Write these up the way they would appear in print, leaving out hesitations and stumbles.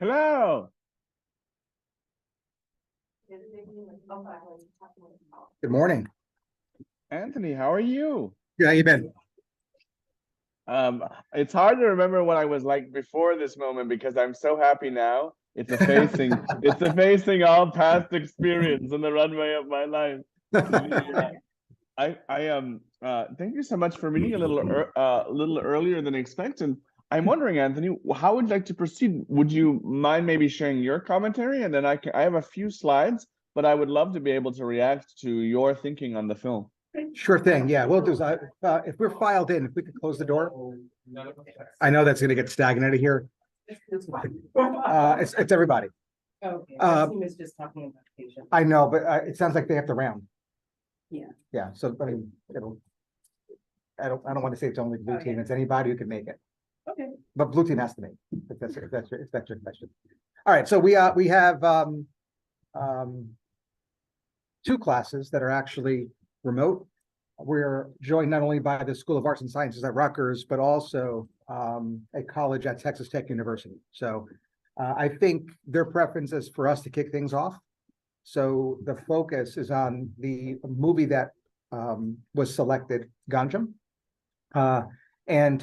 Hello, Good morning. Anthony. How are you? Yeah, you been? Um, it's hard to remember what I was like before this moment because I'm so happy now. It's a facing all past experience on the runway of my life. The, thank you so much for meeting a little earlier than expected. I'm wondering, Anthony, how would you like to proceed? Would you mind maybe sharing your commentary, and then I have a few slides, but I would love to be able to react to your thinking on the film. Sure thing. Yeah, we'll do. If we're filed in, if we could close the door. I know that's going to get stagnated here. It's everybody. Okay, Uh, the team is just talking about patients. I know, but it sounds like they have to round. Yeah. Yeah. So I mean, I don't want to say it's only blue team. It's anybody who can make it. Okay. But blue team has to make. If that's your question. All right. So we have two classes that are actually remote. We're joined not only by the School of Arts and Sciences at Rutgers, but also a college at Texas Tech University. So I think their preference is for us to kick things off. So the focus is on the movie that was selected, Gonjiam, and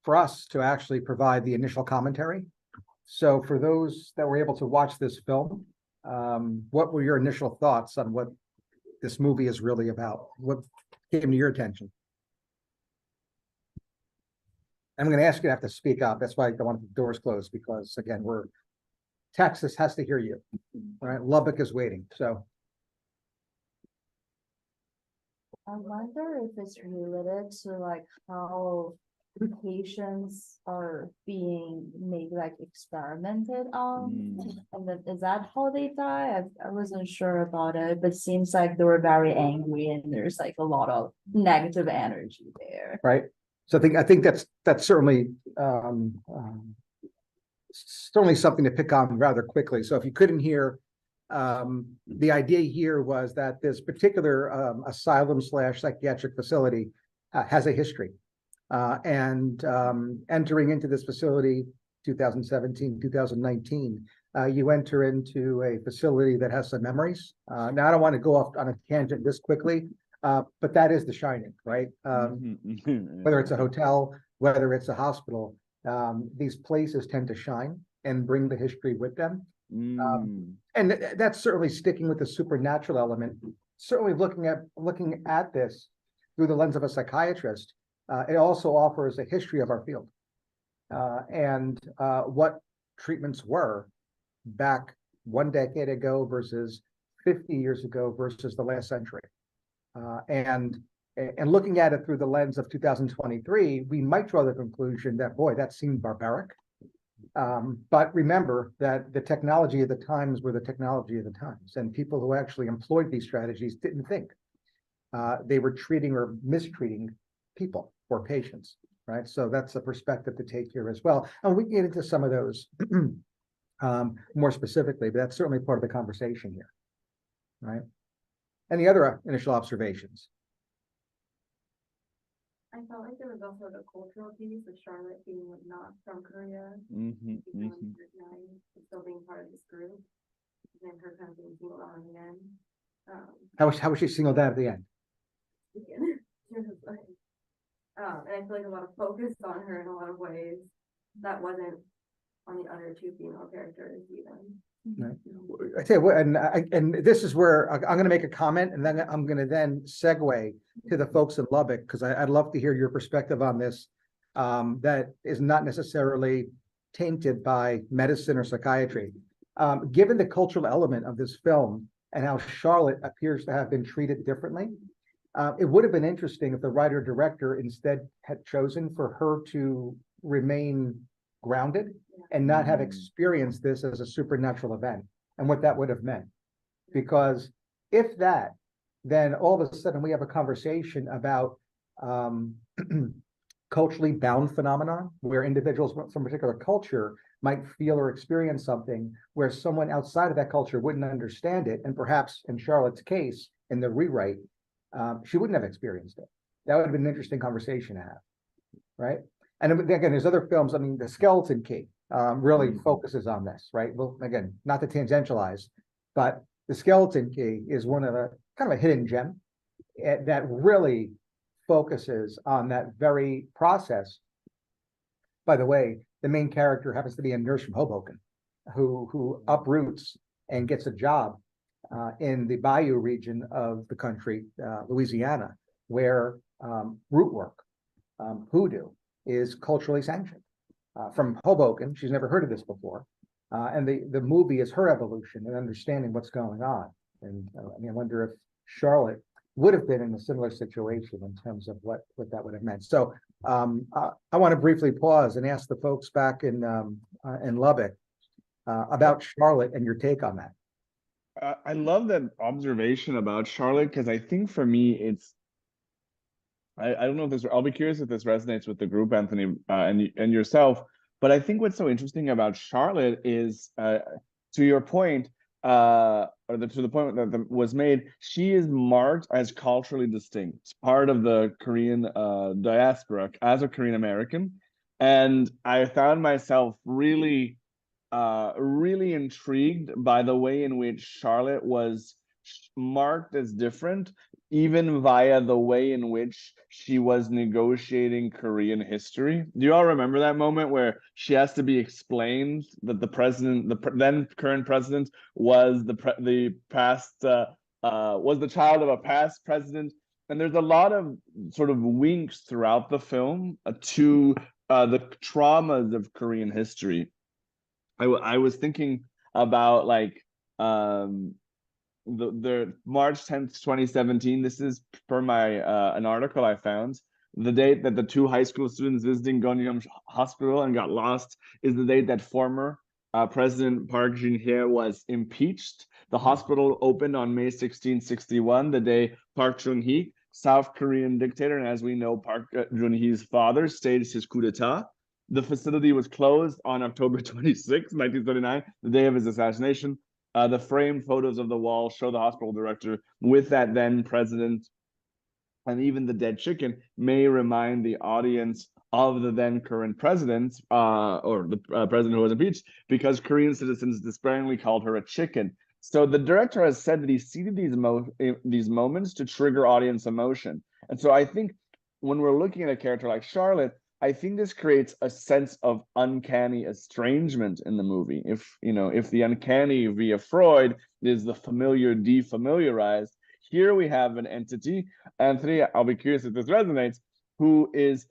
for us to actually provide the initial commentary. So for those that were able to watch this film, what were your initial thoughts on what this movie is really about? What came to your attention? I'm going to ask you to have to speak up. That's why I don't want the doors closed, because again, Texas has to hear you. All right, Lubbock is waiting. So I wonder if it's related to like how patients are being maybe like experimented on, and then is that how they die? I wasn't sure about it, but it seems like they were very angry and there's like a lot of negative energy there. right. So I think that's certainly certainly something to pick on rather quickly. So if you couldn't hear, the idea here was that this particular asylum / psychiatric facility has a history. And entering into this facility 2017, 2019, you enter into a facility that has some memories. Now, I don't want to go off on a tangent this quickly, but that is The Shining, right? Whether it's a hotel, whether it's a hospital, these places tend to shine and bring the history with them. And that's certainly sticking with the supernatural element. Certainly looking at this through the lens of a psychiatrist, it also offers a history of our field and what treatments were back 1 decade ago versus 50 years ago versus the last century. And looking at it through the lens of 2023, we might draw the conclusion that, boy, that seemed barbaric. But remember that the technology of the times were the technology of the times, and people who actually employed these strategies didn't think. They were treating or mistreating people or patients, right? So that's a perspective to take here as well. And we can get into some of those more specifically, but that's certainly part of the conversation here, right? Any other initial observations? I felt like there was also the cultural piece of Charlotte being not from Korea, still being part of this group, and then her kind of being singled out in the end. How was she singled out at the end? And I feel like a lot of focus on her in a lot of ways that wasn't on the other two female characters even. Right. I tell you what, and this is where I'm going to make a comment, and then I'm going to then segue to the folks in Lubbock, because I'd love to hear your perspective on this. That is not necessarily tainted by medicine or psychiatry. Given the cultural element of this film and how Charlotte appears to have been treated differently, it would have been interesting if the writer-director instead had chosen for her to remain grounded and not have experienced this as a supernatural event, and what that would have meant. Because if that, then all of a sudden we have a conversation about culturally bound phenomenon, where individuals from a particular culture might feel or experience something where someone outside of that culture wouldn't understand it. And perhaps in Charlotte's case, in the rewrite, she wouldn't have experienced it. That would have been an interesting conversation to have, right? And again, there's other films. I mean, The Skeleton Key, really Mm. focuses on this, right? Well, again, not to tangentialize, but the skeleton key is one of the kind of a hidden gem that really focuses on that very process. By the way, the main character happens to be a nurse from Hoboken who uproots and gets a job in the Bayou region of the country, Louisiana, where root work, hoodoo, is culturally sanctioned. From Hoboken, she's never heard of this before. And the movie is her evolution and understanding what's going on. And I wonder if Charlotte would have been in a similar situation in terms of what that would have meant. So I want to briefly pause and ask the folks back in Lubbock about Charlotte and your take on that. I love that observation about Charlotte, because I think for me it's I don't know if this, I'll be curious if this resonates with the group, Anthony, and yourself. But I think what's so interesting about Charlotte is, to your point, to the point that was made, she is marked as culturally distinct, part of the Korean diaspora as a Korean American. And I found myself really intrigued by the way in which Charlotte was marked as different, even via the way in which she was negotiating Korean history. Do you all remember that moment where she has to be explained that the president, then current president, was the child of a past president? And there's a lot of sort of winks throughout the film to the traumas of Korean history. I was thinking about like the March 10th, 2017. This is per my an article I found. The date that the two high school students visiting Gonjiam Hospital and got lost is the date that former President Park Geun-hye was impeached. The hospital opened on May 16, 1961, the day Park Chung-hee, South Korean dictator, and as we know, Park Geun-hye's father, staged his coup d'etat. The facility was closed on October 26, 1939, the day of his assassination. The framed photos of the wall show the hospital director with that then president, and even the dead chicken may remind the audience of the then current president, or the president who was impeached, because Korean citizens despairingly called her a chicken. So the director has said that he seeded these moments to trigger audience emotion. And so I think when we're looking at a character like Charlotte, I think this creates a sense of uncanny estrangement in the movie. If the uncanny via Freud is the familiar defamiliarized, here we have an entity, Anthony, I'll be curious if this resonates, who is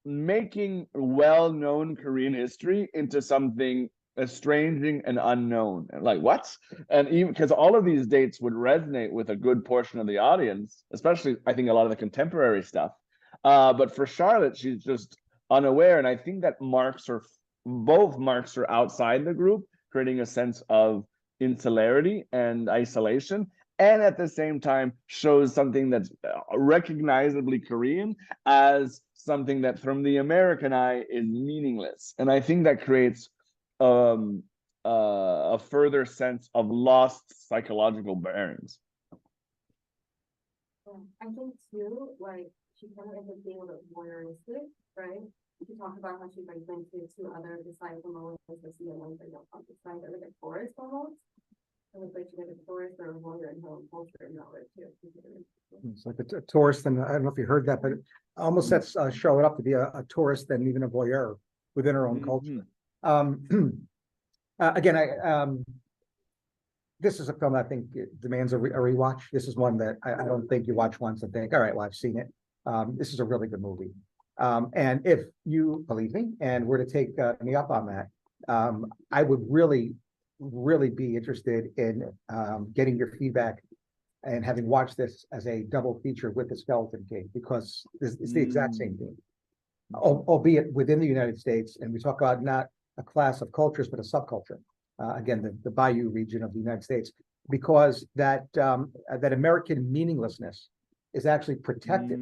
making well-known Korean history into something estranging and unknown. Like, what? And even because all of these dates would resonate with a good portion of the audience, especially I think a lot of the contemporary stuff. But for Charlotte, she's just unaware, and I think that marks her outside the group, creating a sense of insularity and isolation, and at the same time shows something that's recognizably Korean as something that from the American eye is meaningless. And I think that creates a further sense of lost psychological bearings. I think too, like, she kind of ends up being a little voyeuristic, right? She talked about how she like went to two other disciple moments, especially the ones that don't prophesy, that like a tourist almost. And it's like she like a tourist or a voyeur in her own culture and knowledge too. It's like a tourist, and I don't know if you heard that, but it almost sets Charlotte up to be a tourist than even a voyeur within her own culture. Again, this is a film I think it demands a rewatch. This is one that I don't think you watch once and think, all right, well, I've seen it. This is a really good movie. And if you believe me and were to take me up on that, I would really be interested in getting your feedback and having watched this as a double feature with the Skeleton King, because it's the exact same thing, albeit within the United States. And we talk about not a class of cultures, but a subculture. Again, the Bayou region of the United States, because that American meaninglessness is actually protected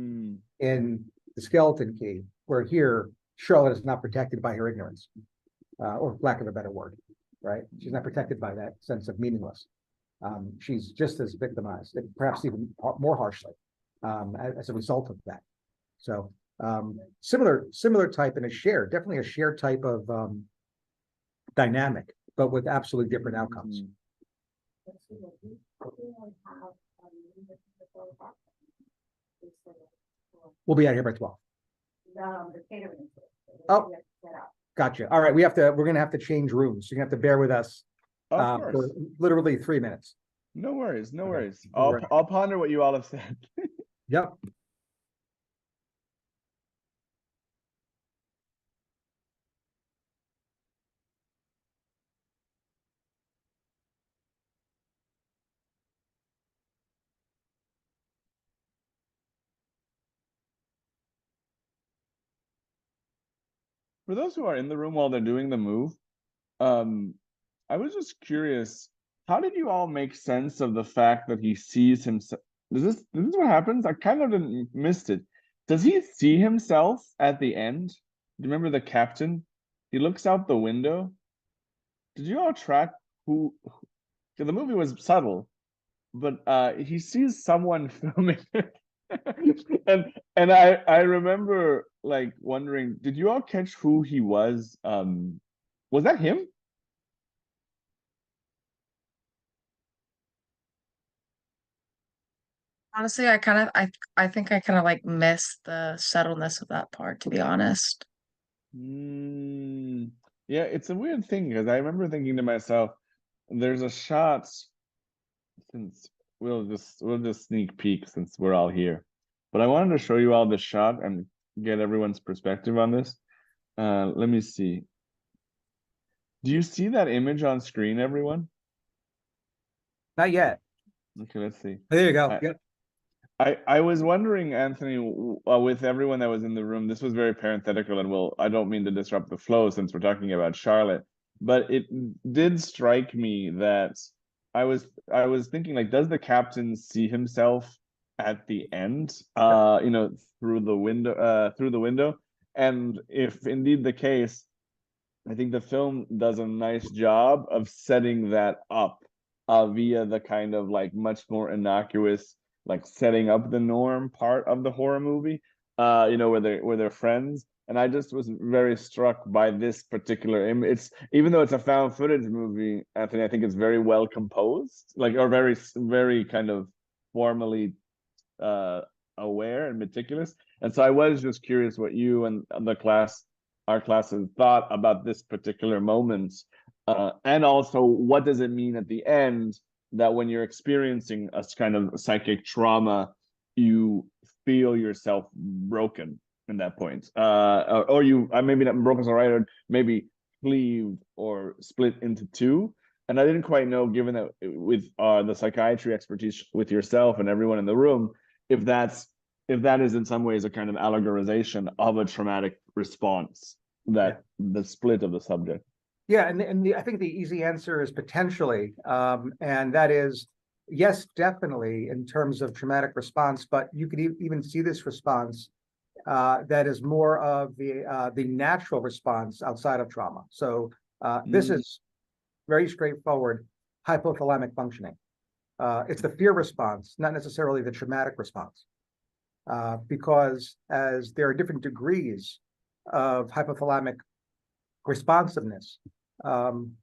in the Skeleton Key, where here Charlotte is not protected by her ignorance, or lack of a better word, right? She's not protected by that sense of meaningless. She's just as victimized, and perhaps even more harshly, as a result of that. So similar type and definitely a shared type of dynamic, but with absolutely different outcomes. We'll be out here by 12. The catering. Oh. Gotcha. All right, we're gonna have to change rooms. You're gonna have to bear with us Of for course. literally 3 minutes. No worries, no Okay. worries. Right. I'll ponder what you all have said. Yep. For those who are in the room while they're doing the move, um, I was just curious, how did you all make sense of the fact that he sees himself? This is what happens? I kind of didn't missed it. Does he see himself at the end? Do you remember the captain? He looks out the window. Did you all track who? 'Cause the movie was subtle, but he sees someone filming it. And I remember like wondering, did you all catch who he was? Was that him? Honestly, I think I kind of like miss the subtleness of that part, to be honest. Mm, yeah, it's a weird thing because I remember thinking to myself, there's a shot since we'll just sneak peek since we're all here. But I wanted to show you all the shot and get everyone's perspective on this. Let me see. Do you see that image on screen, everyone? Not yet. Okay, let's see. There you go. I- Yep. I was wondering, Anthony, with everyone that was in the room, this was very parenthetical, and I don't mean to disrupt the flow since we're talking about Charlotte, but it did strike me that I was thinking, like, does the captain see himself at the end, through the window? And if indeed the case, I think the film does a nice job of setting that up via the kind of like much more innocuous, like setting up the norm part of the horror movie, where they're friends. And I just was very struck by this particular image. It's even though it's a found footage movie, Anthony, I think it's very well composed, like or very very kind of formally uh aware and meticulous. And so I was just curious what you and our classes thought about this particular moment, and also what does it mean at the end that when you're experiencing a kind of psychic trauma, you feel yourself broken in that point, or you maybe not broken, so right, or maybe cleaved or split into two. And I didn't quite know, given that with the psychiatry expertise with yourself and everyone in the room, if that is in some ways a kind of allegorization of a traumatic response, that the split of the subject. Yeah, and I think the easy answer is potentially, and that is yes, definitely in terms of traumatic response, but you could even see this response that is more of the natural response outside of trauma. So this is very straightforward hypothalamic functioning. It's the fear response, not necessarily the traumatic response, because as there are different degrees of hypothalamic responsiveness.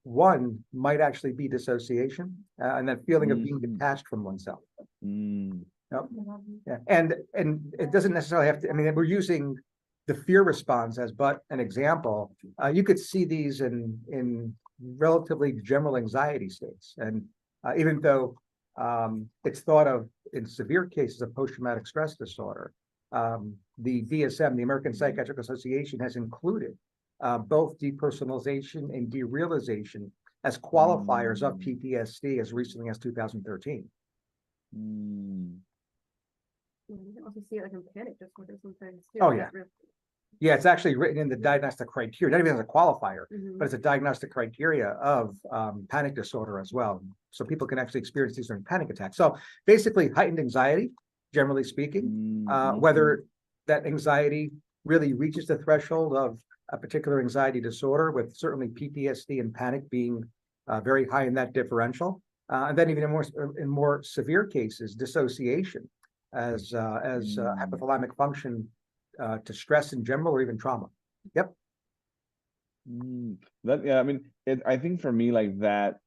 One might actually be dissociation, and that feeling of being detached from oneself. Yep. Yeah. And it doesn't necessarily have to, I mean, we're using the fear response as but an example. You could see these in relatively general anxiety states. And even though it's thought of in severe cases of post-traumatic stress disorder, the DSM, the American Psychiatric Association, has included both depersonalization and derealization as qualifiers of PTSD as recently as 2013. You can also see it like in panic disorder sometimes too. Oh, yeah. Yeah, it's actually written in the diagnostic criteria, not even as a qualifier, Mhm. but it's a diagnostic criteria of panic disorder as well. So people can actually experience these during panic attacks. So basically heightened anxiety, generally speaking, whether that anxiety really reaches the threshold of a particular anxiety disorder, with certainly PTSD and panic being very high in that differential. And then even in more severe cases, dissociation as hypothalamic function to stress in general or even trauma. Yep. That, yeah, I mean, I think for me like that,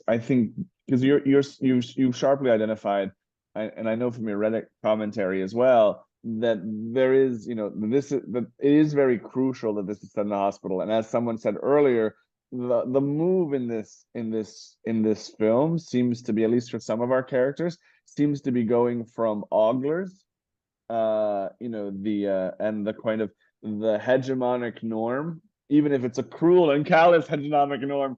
I think because you've sharply identified, and I know from your Reddit commentary as well that there is, that it is very crucial that this is set in a hospital. And as someone said earlier, the move in this film seems to be, at least for some of our characters, seems to be going from oglers, and the kind of the hegemonic norm, even if it's a cruel and callous hegemonic norm,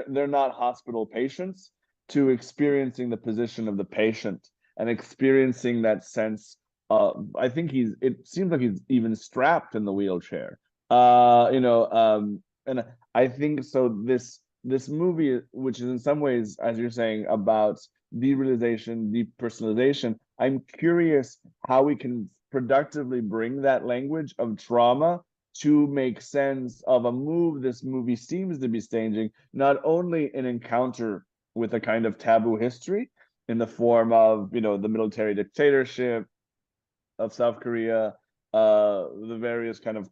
they're not hospital patients, to experiencing the position of the patient and experiencing that sense. I think it seems like he's even strapped in the wheelchair. And I think so. This movie, which is in some ways, as you're saying, about derealization, depersonalization, I'm curious how we can productively bring that language of trauma to make sense of a move this movie seems to be staging, not only an encounter with a kind of taboo history in the form of, the military dictatorship of South Korea, the various kind of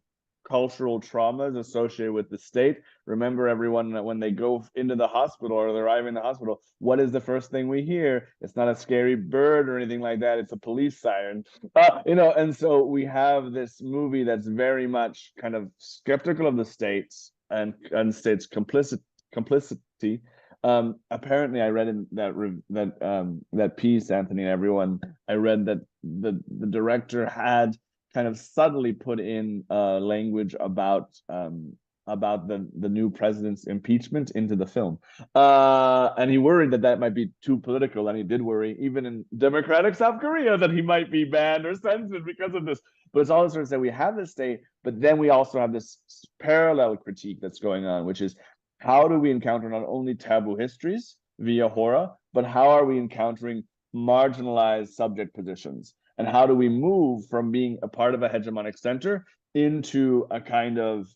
cultural traumas associated with the state. Remember, everyone, that when they go into the hospital or they arrive in the hospital, what is the first thing we hear? It's not a scary bird or anything like that. It's a police siren. And so we have this movie that's very much kind of skeptical of the states and states complicity. Apparently, I read in that piece, Anthony, and everyone, I read that the director had kind of subtly put in language about the new president's impeachment into the film, and he worried that might be too political, and he did worry, even in democratic South Korea, that he might be banned or censored because of this. But it's also sort of say we have this state, but then we also have this parallel critique that's going on, which is, how do we encounter not only taboo histories via horror, but how are we encountering marginalized subject positions? And how do we move from being a part of a hegemonic center into a kind of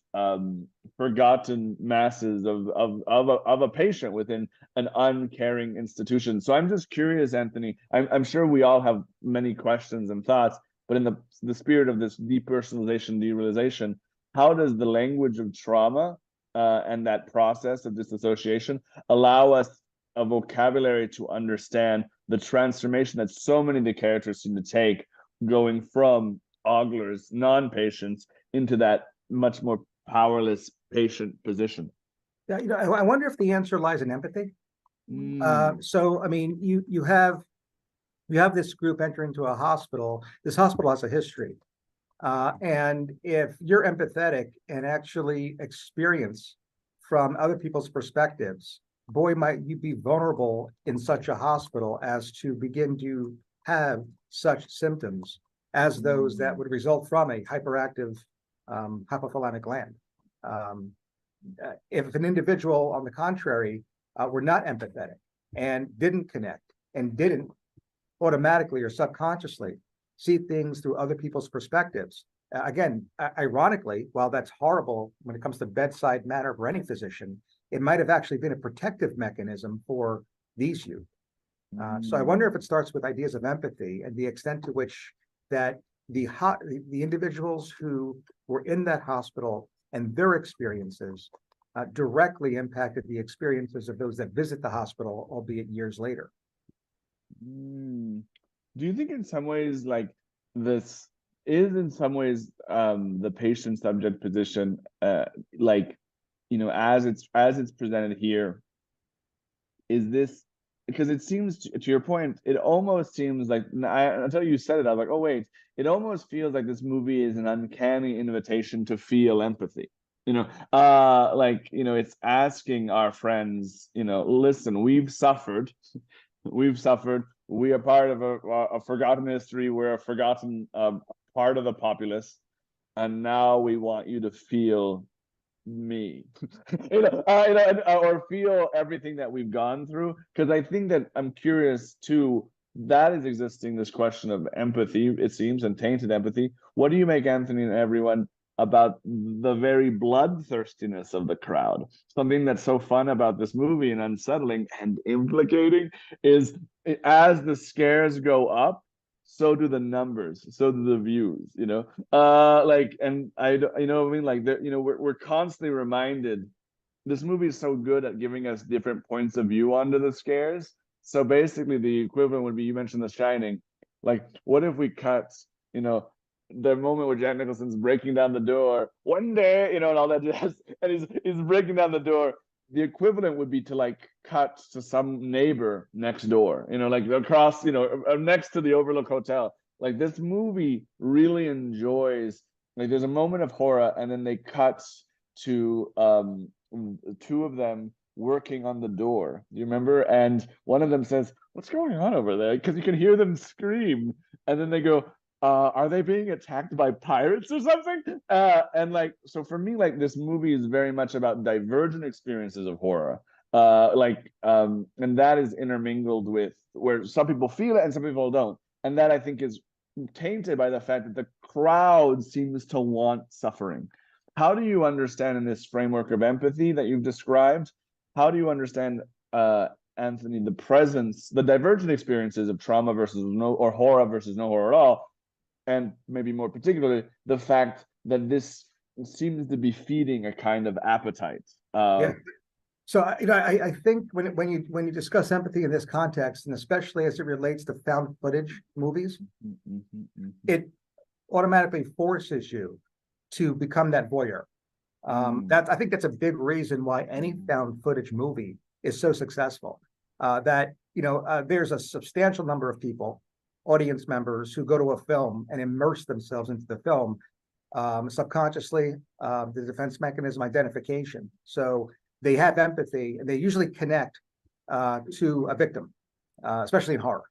forgotten masses of a patient within an uncaring institution? So I'm just curious, Anthony. I'm sure we all have many questions and thoughts, but in the spirit of this depersonalization, derealization, how does the language of trauma and that process of disassociation allow us a vocabulary to understand the transformation that so many of the characters seem to take, going from oglers, non-patients, into that much more powerless patient position? Yeah, I wonder if the answer lies in empathy. So, I mean, you have this group enter into a hospital. This hospital has a history. And if you're empathetic and actually experience from other people's perspectives, boy, might you be vulnerable in such a hospital as to begin to have such symptoms as those that would result from a hyperactive hypothalamic gland. If an individual, on the contrary, were not empathetic and didn't connect and didn't automatically or subconsciously see things through other people's perspectives. Again, ironically, while that's horrible when it comes to bedside manner for any physician, it might have actually been a protective mechanism for these youth. So I wonder if it starts with ideas of empathy and the extent to which that the individuals who were in that hospital and their experiences directly impacted the experiences of those that visit the hospital, albeit years later. Do you think in some ways, like, this is in some ways the patient subject position, like, as it's presented here, is this, because it seems to your point, it almost seems like, until you said it, I was like, oh wait, it almost feels like this movie is an uncanny invitation to feel empathy. It's asking our friends, listen, we've suffered. We are part of a forgotten history. We're a forgotten part of the populace, and now we want you to feel me, or feel everything that we've gone through. Because I think that I'm curious too. That is existing, this question of empathy, it seems, and tainted empathy. What do you make, Anthony, and everyone, about the very bloodthirstiness of the crowd? Something that's so fun about this movie and unsettling and implicating is, as the scares go up, so do the numbers, so do the views, you know. Like, and you know what I mean? Like, you know, we're constantly reminded this movie is so good at giving us different points of view onto the scares. So basically, the equivalent would be, you mentioned The Shining. Like, what if we cut, you know, the moment where Jack Nicholson's breaking down the door one day, you know, and all that jazz, and he's breaking down the door. The equivalent would be to like cut to some neighbor next door, you know, like across, you know, next to the Overlook Hotel. Like, this movie really enjoys, like, there's a moment of horror, and then they cut to two of them working on the door. Do you remember? And one of them says, "What's going on over there?" Because you can hear them scream, and then they go, "Are they being attacked by pirates or something?" And like, so for me, like, this movie is very much about divergent experiences of horror. And that is intermingled with where some people feel it and some people don't. And that, I think, is tainted by the fact that the crowd seems to want suffering. How do you understand, in this framework of empathy that you've described, how do you understand, Anthony, the divergent experiences of trauma versus no, or horror versus no horror at all, and maybe more particularly, the fact that this seems to be feeding a kind of appetite? Yeah. So, you know, I think when you discuss empathy in this context, and especially as it relates to found footage movies, it automatically forces you to become that voyeur. I think that's a big reason why any found footage movie is so successful. That, you know, there's a substantial number of people, audience members, who go to a film and immerse themselves into the film subconsciously. The defense mechanism, identification. So they have empathy, and they usually connect to a victim, especially in horror.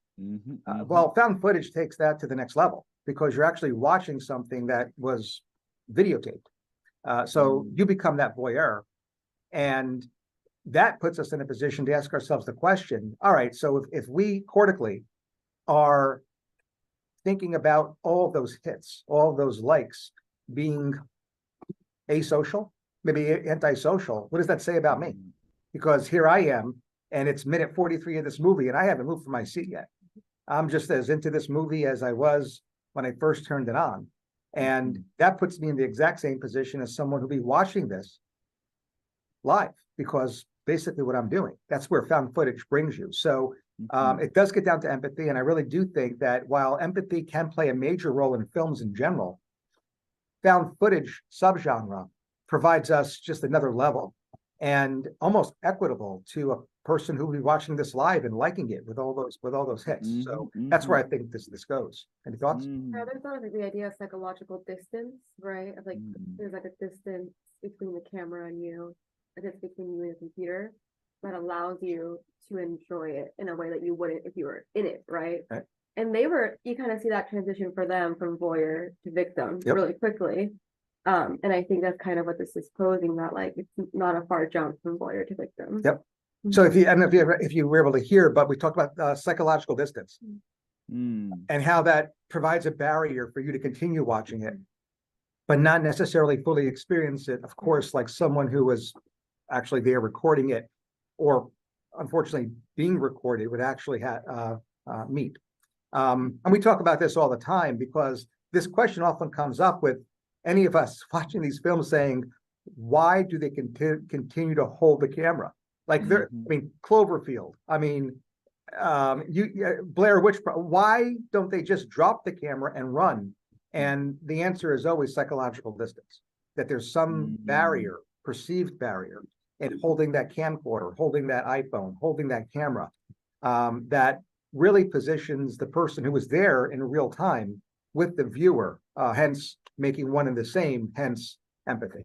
Well, found footage takes that to the next level, because you're actually watching something that was videotaped. So you become that voyeur, and that puts us in a position to ask ourselves the question, all right, so if we cortically are thinking about all of those hits, all of those likes being asocial, maybe antisocial, what does that say about me? Because here I am, and it's minute 43 of this movie, and I haven't moved from my seat yet. I'm just as into this movie as I was when I first turned it on. And that puts me in the exact same position as someone who'll be watching this live, because basically what I'm doing, that's where found footage brings you. So it does get down to empathy. And I really do think that while empathy can play a major role in films in general, found footage subgenre provides us just another level, and almost equitable to a person who will be watching this live and liking it with all those hits. So that's where I think this goes. Any thoughts? Yeah, there's sort of like the idea of psychological distance, right? Of like, there's like a distance between the camera and you, a distance between you and the computer, that allows you to enjoy it in a way that you wouldn't if you were in it, right? Right. And you kind of see that transition for them from voyeur to victim really quickly. And I think that's kind of what this is posing, that like it's not a far jump from voyeur to victim. Yep. So if you were able to hear, but we talked about psychological distance and how that provides a barrier for you to continue watching it, but not necessarily fully experience it. Of course, like someone who was actually there recording it, or unfortunately being recorded, would actually meet. And we talk about this all the time, because this question often comes up with any of us watching these films, saying, why do they continue to hold the camera? Like, I mean, Cloverfield, I mean, Blair Witch, why don't they just drop the camera and run? And the answer is always psychological distance, that there's some barrier, perceived barrier, in holding that camcorder, holding that iPhone, holding that camera, that really positions the person who was there in real time with the viewer, hence making one and the same, hence empathy.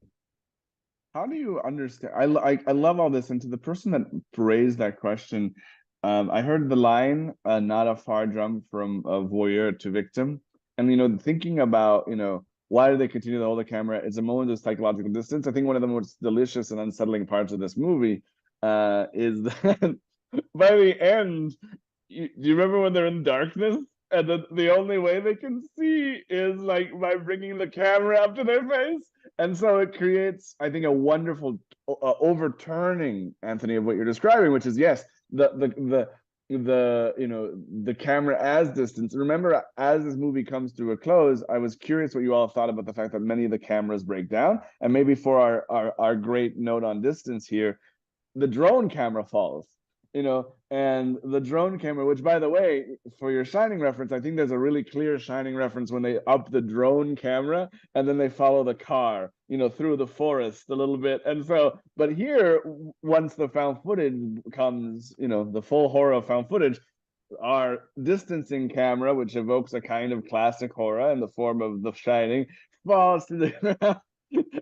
How do you understand? I love all this. And to the person that raised that question, I heard the line, "Not a far jump from a voyeur to victim." And, you know, thinking about, you know, why do they continue to hold the camera? It's a moment of psychological distance. I think one of the most delicious and unsettling parts of this movie is that by the end, do you remember when they're in darkness? And the only way they can see is like by bringing the camera up to their face. And so it creates, I think, a wonderful overturning, Anthony, of what you're describing, which is, yes, the the camera as distance. Remember, as this movie comes to a close, I was curious what you all thought about the fact that many of the cameras break down, and maybe for our great note on distance here, the drone camera falls, and the drone camera, which by the way, for your Shining reference, I think there's a really clear Shining reference when they up the drone camera and then they follow the car, through the forest a little bit. And so, but here, once the found footage comes, the full horror of found footage, our distancing camera, which evokes a kind of classic horror in the form of The Shining, falls to the ground.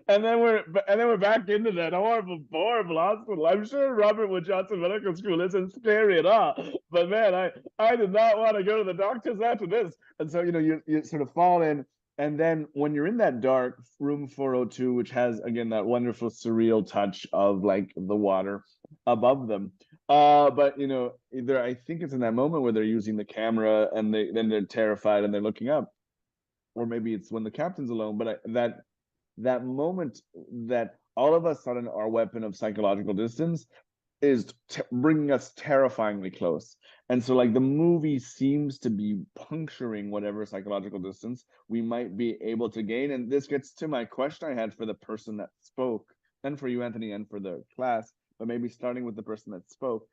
And then we're back into that horrible hospital. I'm sure Robert Wood Johnson Medical School isn't scary at all, but man, I did not want to go to the doctors after this. And so you sort of fall in, and then when you're in that dark room 402, which has again that wonderful surreal touch of like the water above them. But either I think it's in that moment where they're using the camera and they're terrified and they're looking up, or maybe it's when the captain's alone. But that moment that all of a sudden our weapon of psychological distance is bringing us terrifyingly close. And so like the movie seems to be puncturing whatever psychological distance we might be able to gain. And this gets to my question I had for the person that spoke, and for you, Anthony, and for the class, but maybe starting with the person that spoke.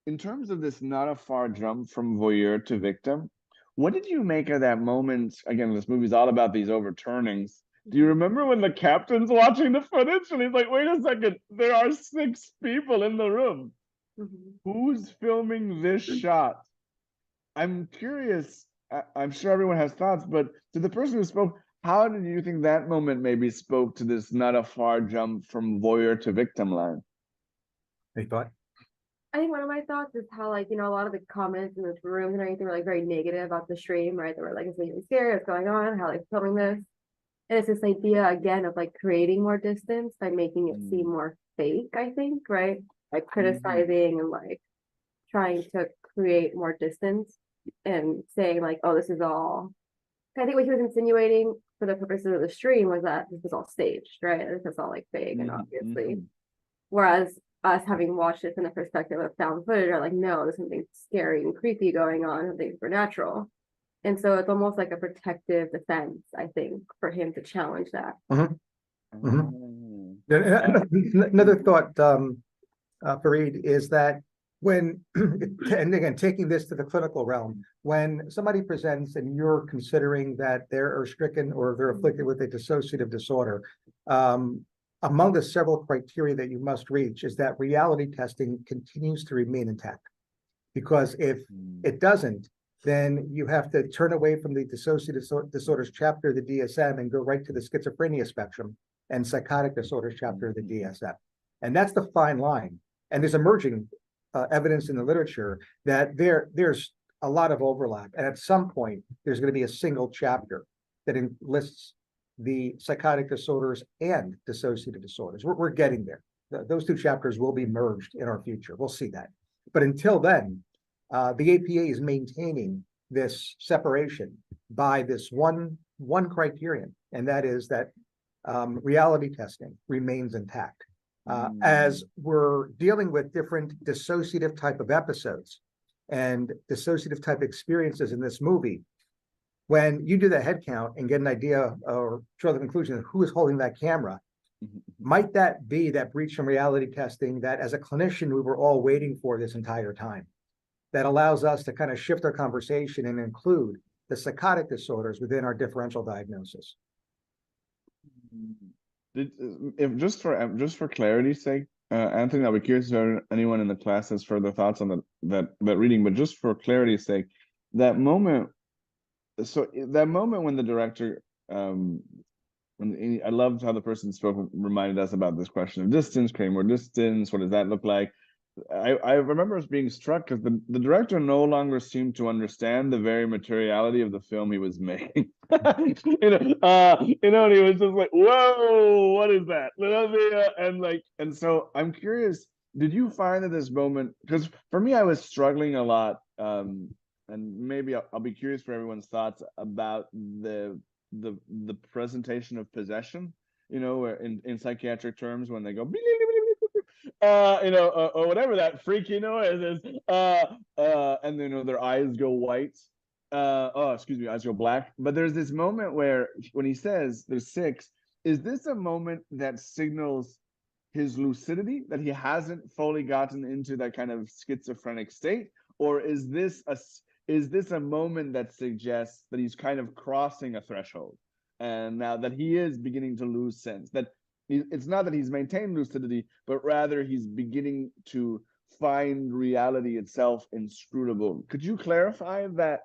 In terms of this not a far jump from voyeur to victim, what did you make of that moment? Again, this movie's all about these overturnings. Do you remember when the captain's watching the footage and he's like, wait a second, there are 6 people in the room. Who's filming this shot? I'm curious. I'm sure everyone has thoughts, but to the person who spoke, how did you think that moment maybe spoke to this not a far jump from voyeur to victim line? Any thought? I think one of my thoughts is how, like, a lot of the comments in this room and everything were like very negative about the stream, right? They were like, it's really scary, what's going on, how like filming this. And it's this idea again of like creating more distance by making it seem more fake, I think, right? Like criticizing and like trying to create more distance and saying like, oh, this is all. I think what he was insinuating for the purposes of the stream was that this was all staged, right? This is all like fake and obviously. Whereas us having watched it from the perspective of found footage are like, no, there's something scary and creepy going on, something supernatural. And so it's almost like a protective defense, I think, for him to challenge that. Another thought, Fareed, is that when, and again, taking this to the clinical realm, when somebody presents and you're considering that they're stricken or they're afflicted with a dissociative disorder, among the several criteria that you must reach is that reality testing continues to remain intact. Because if it doesn't, then you have to turn away from the dissociative disorders chapter of the DSM and go right to the schizophrenia spectrum and psychotic disorders chapter of the DSM. And that's the fine line. And there's emerging evidence in the literature that there's a lot of overlap. And at some point, there's going to be a single chapter that lists the psychotic disorders and dissociative disorders. We're getting there. Those 2 chapters will be merged in our future. We'll see that. But until then, the APA is maintaining this separation by this one criterion, and that is that reality testing remains intact. As we're dealing with different dissociative type of episodes and dissociative type experiences in this movie, when you do the head count and get an idea or draw the conclusion of who is holding that camera, might that be that breach in reality testing that as a clinician we were all waiting for this entire time? That allows us to kind of shift our conversation and include the psychotic disorders within our differential diagnosis. If just for clarity's sake, Anthony, I'll be curious if anyone in the class has further thoughts on that reading. But just for clarity's sake, that moment. So that moment when the director, I loved how the person spoke, reminded us about this question of distance, creating more distance. What does that look like? I remember us being struck because the director no longer seemed to understand the very materiality of the film he was making. And he was just like, "Whoa, what is that?" And so I'm curious. Did you find that this moment? Because for me, I was struggling a lot, and maybe I'll be curious for everyone's thoughts about the presentation of possession. Where in psychiatric terms, when they go, or whatever that freaky noise is. And then their eyes go white. Excuse me, eyes go black. But there's this moment where when he says there's six, is this a moment that signals his lucidity, that he hasn't fully gotten into that kind of schizophrenic state, or is this a moment that suggests that he's kind of crossing a threshold, and now that he is beginning to lose sense, that it's not that he's maintained lucidity, but rather he's beginning to find reality itself inscrutable? Could you clarify that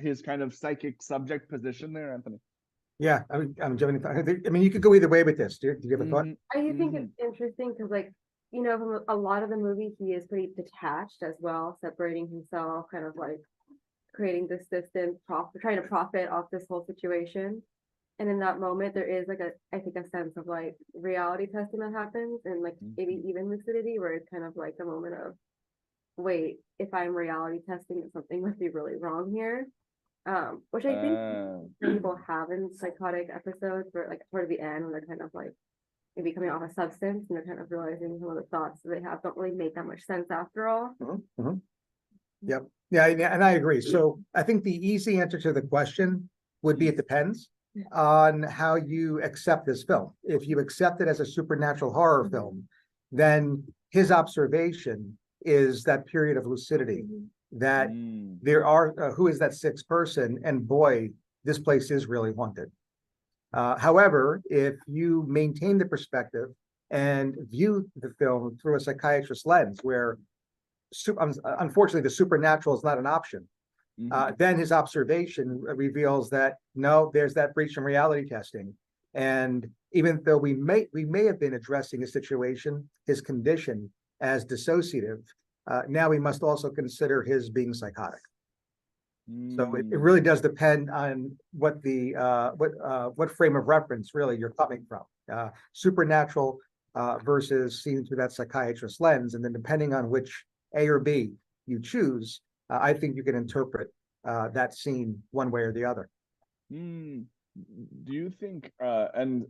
his kind of psychic subject position there, Anthony? Yeah, I mean, you could go either way with this. Do you have a thought? I do think it's interesting because, like, you know, from a lot of the movie, he is pretty detached as well, separating himself, kind of like creating this distant trying to profit off this whole situation. And in that moment, there is like I think a sense of like reality testing that happens, and like maybe even lucidity, where it's kind of like a moment of, wait, if I'm reality testing, something must be really wrong here. Which I think people have in psychotic episodes, where like toward the end, when they're kind of like maybe coming off a substance and they're kind of realizing some of the thoughts that they have don't really make that much sense after all. Yep. Yeah, and I agree. So I think the easy answer to the question would be it depends on how you accept this film. If you accept it as a supernatural horror film, then his observation is that period of lucidity, that there are, who is that sixth person? And boy, this place is really haunted. However, if you maintain the perspective and view the film through a psychiatrist's lens, where unfortunately the supernatural is not an option, then his observation reveals that no, there's that breach in reality testing. And even though we may have been addressing his situation, his condition, as dissociative, now we must also consider his being psychotic. So it really does depend on what the what frame of reference really you're coming from. Supernatural versus seen through that psychiatrist lens, and then depending on which A or B you choose, I think you can interpret that scene one way or the other. Do you think, and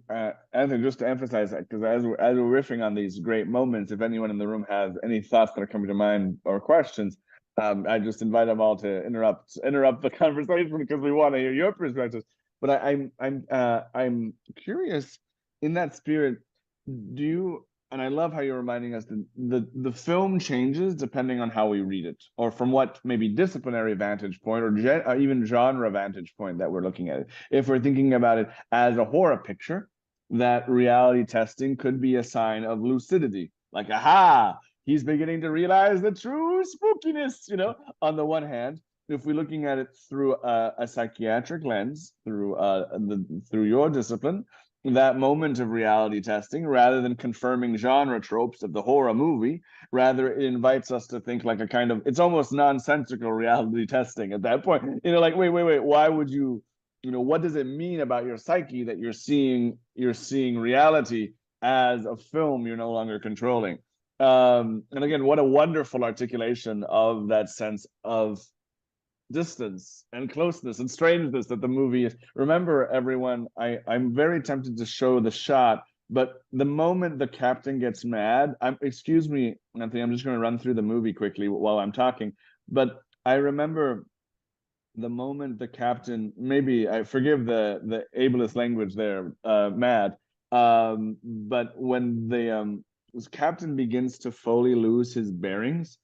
Anthony, just to emphasize that, because as we're riffing on these great moments, if anyone in the room has any thoughts that are coming to mind or questions, I just invite them all to interrupt the conversation, because we want to hear your perspectives. But I'm curious, in that spirit, do you? And I love how you're reminding us that the film changes depending on how we read it, or from what maybe disciplinary vantage point, or even genre vantage point that we're looking at it. If we're thinking about it as a horror picture, that reality testing could be a sign of lucidity, like, aha, he's beginning to realize the true spookiness, on the one hand. If we're looking at it through a psychiatric lens, through your discipline, that moment of reality testing, rather than confirming genre tropes of the horror movie, rather it invites us to think like a kind of, it's almost nonsensical reality testing at that point. Like, wait, why would you, what does it mean about your psyche that you're seeing reality as a film you're no longer controlling? And again, what a wonderful articulation of that sense of distance and closeness and strangeness that the movie is. Remember, everyone, I'm very tempted to show the shot, but the moment the captain gets mad, excuse me, Anthony, I'm just going to run through the movie quickly while I'm talking, but I remember the moment the captain, maybe I forgive the ableist language there, mad, but when the captain begins to fully lose his bearings,